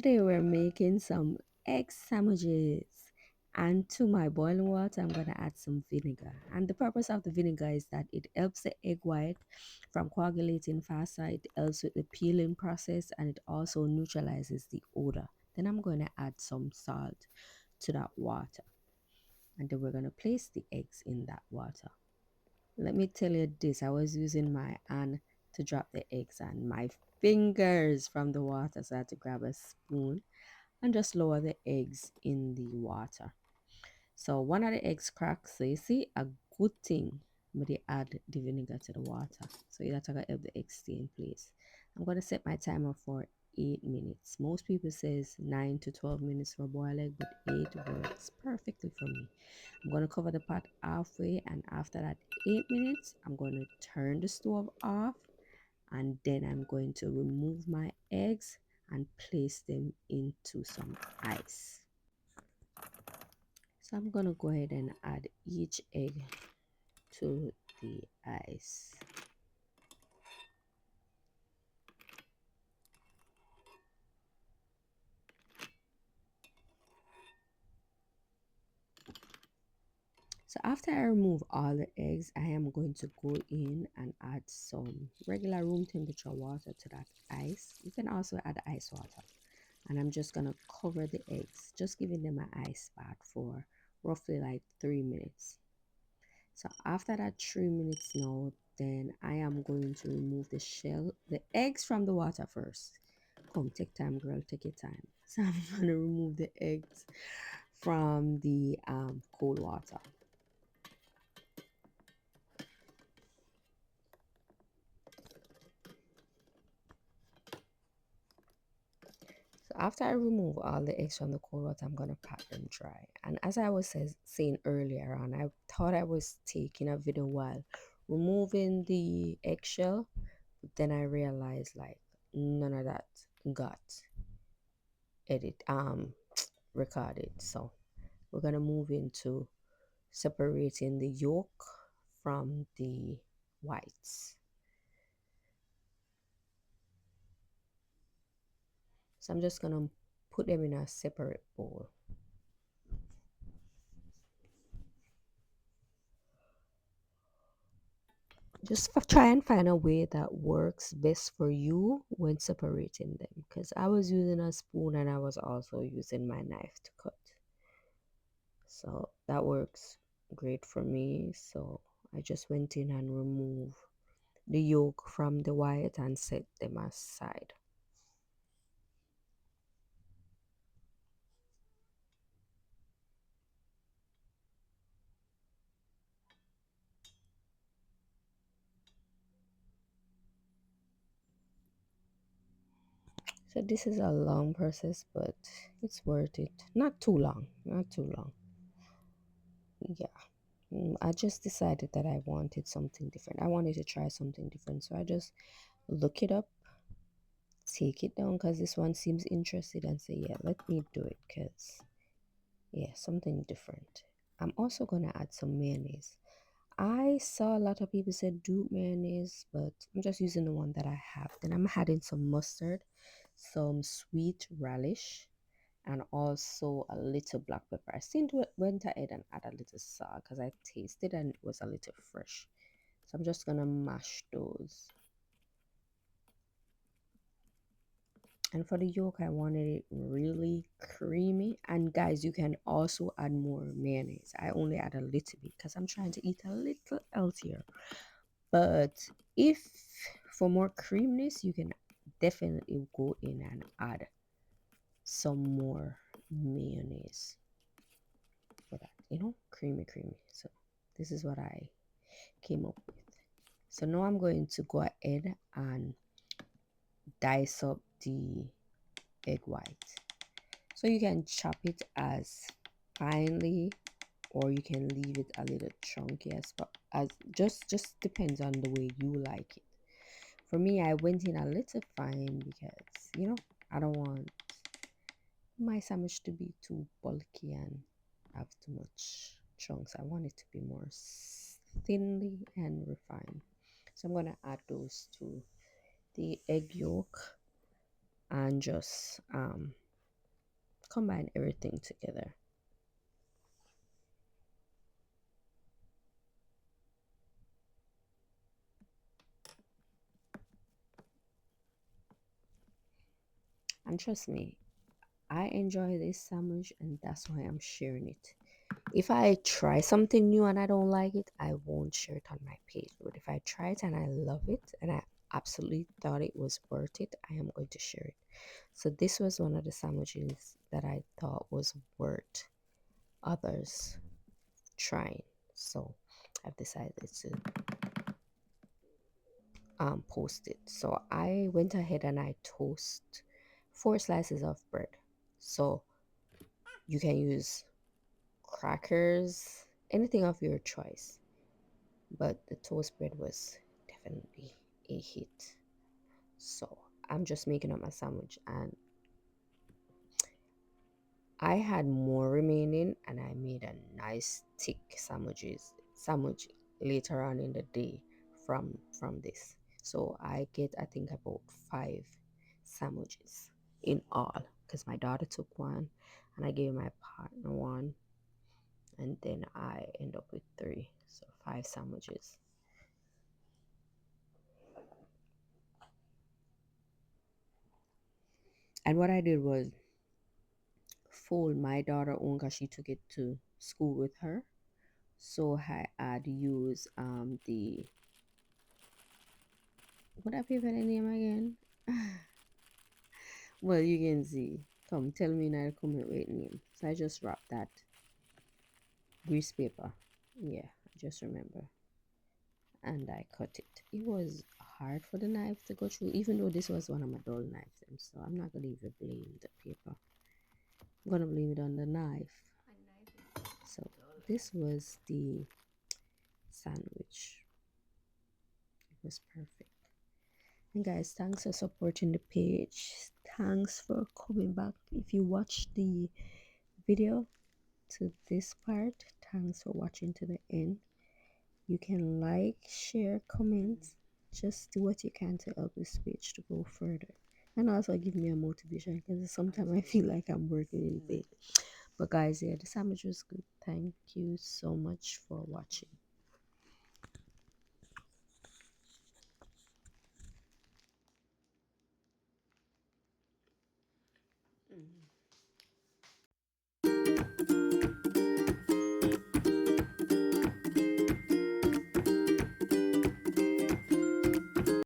today we're making some egg sandwiches. And to my boiling water, I'm going to add some vinegar. And the purpose of the vinegar is that it helps the egg white from coagulating faster. It helps with the peeling process and it also neutralizes the odor. Then I'm going to add some salt to that water. And then we're going to place the eggs in that water. Let me tell you this, I was using my hand to drop the eggs and my fingers from the water, so I had to grab a spoon and just lower the eggs in the water. So one of the eggs cracked. So you see, a good thing, but they add the vinegar to the water. So that's gonna help the eggs stay in place. I'm gonna set my timer for 8 minutes. Most people says 9 to 12 minutes for boiled egg, but 8 works perfectly for me. I'm gonna cover the pot halfway, and after that 8 minutes, I'm gonna turn the stove off, and then I'm going to remove my eggs and place them into some ice. So I'm gonna go ahead and add each egg to the ice. So after I remove all the eggs, I am going to go in and add some regular room temperature water to that ice. You can also add ice water. And I'm just gonna cover the eggs, just giving them an ice bath for roughly like 3 minutes. So after that 3 minutes now, then I am going to remove the shell, the eggs from the water first. Come, take time, girl, take your time. So I'm gonna remove the eggs from the cold water. So after I remove all the eggs from the cold water, I'm gonna pat them dry. And as I was saying earlier on, I thought I was taking a video while removing the eggshell, but then I realized like none of that got edit recorded. So we're gonna move into separating the yolk from the whites. So I'm just gonna put them in a separate bowl. Just try and find a way that works best for you when separating them, because I was using a spoon and I was also using my knife to cut, so that works great for me. So I just went in and removed the yolk from the white and set them aside. So this is a long process, but it's worth it. Not too long, not too long. Yeah. I just decided that I wanted something different. I wanted to try something different. So I just look it up, take it down because this one seems interested, and say, yeah, let me do it because, yeah, something different. I'm also going to add some mayonnaise. I saw a lot of people said do mayonnaise, but I'm just using the one that I have. Then I'm adding some mustard, some sweet relish, and also a little black pepper. I still went ahead and add a little salt because I tasted and it was a little fresh. So I'm just gonna mash those. And for the yolk, I wanted it really creamy. And guys, you can also add more mayonnaise. I only add a little bit because I'm trying to eat a little healthier. But if for more creaminess, you can definitely go in and add some more mayonnaise for that, creamy. So this is what I came up with. So now I'm going to go ahead and dice up the egg white. So you can chop it as finely or you can leave it a little chunky as just depends on the way you like it. For me, I went in a little fine because I don't want my sandwich to be too bulky and have too much chunks. I want it to be more thinly and refined. So I'm gonna add those to the egg yolk and just combine everything together. And trust me, I enjoy this sandwich and that's why I'm sharing it. If I try something new and I don't like it, I won't share it on my page. But if I try it and I love it and I absolutely thought it was worth it, I am going to share it. So this was one of the sandwiches that I thought was worth others trying. So I've decided to post it. So I went ahead and I toast 4 slices of bread. So you can use crackers, anything of your choice. But the toast bread was definitely a hit. So I'm just making up my sandwich and I had more remaining and I made a nice thick sandwich later on in the day from this. So I get I think about 5 sandwiches in all because my daughter took one and I gave my partner one and then I end up with three. So 5 sandwiches. And what I did was fold my daughter own because she took it to school with her. So I had used the what I pay for the name again? Well, you can see. Come tell me now comment with name. So I just wrapped that grease paper. Yeah, I just remember. And I cut it. It was hard for the knife to go through, even though this was one of my dull knives. And so I'm not gonna even blame the paper. I'm gonna blame it on the knife. So this was the sandwich. It was perfect. And guys, thanks for supporting the page. Thanks for coming back. If you watched the video to this part, thanks for watching to the end. You can like, share, comment. Just do what you can to help this page to go further. And also give me a motivation because sometimes I feel like I'm working in vain. But guys, yeah, the sandwich was good. Thank you so much for watching.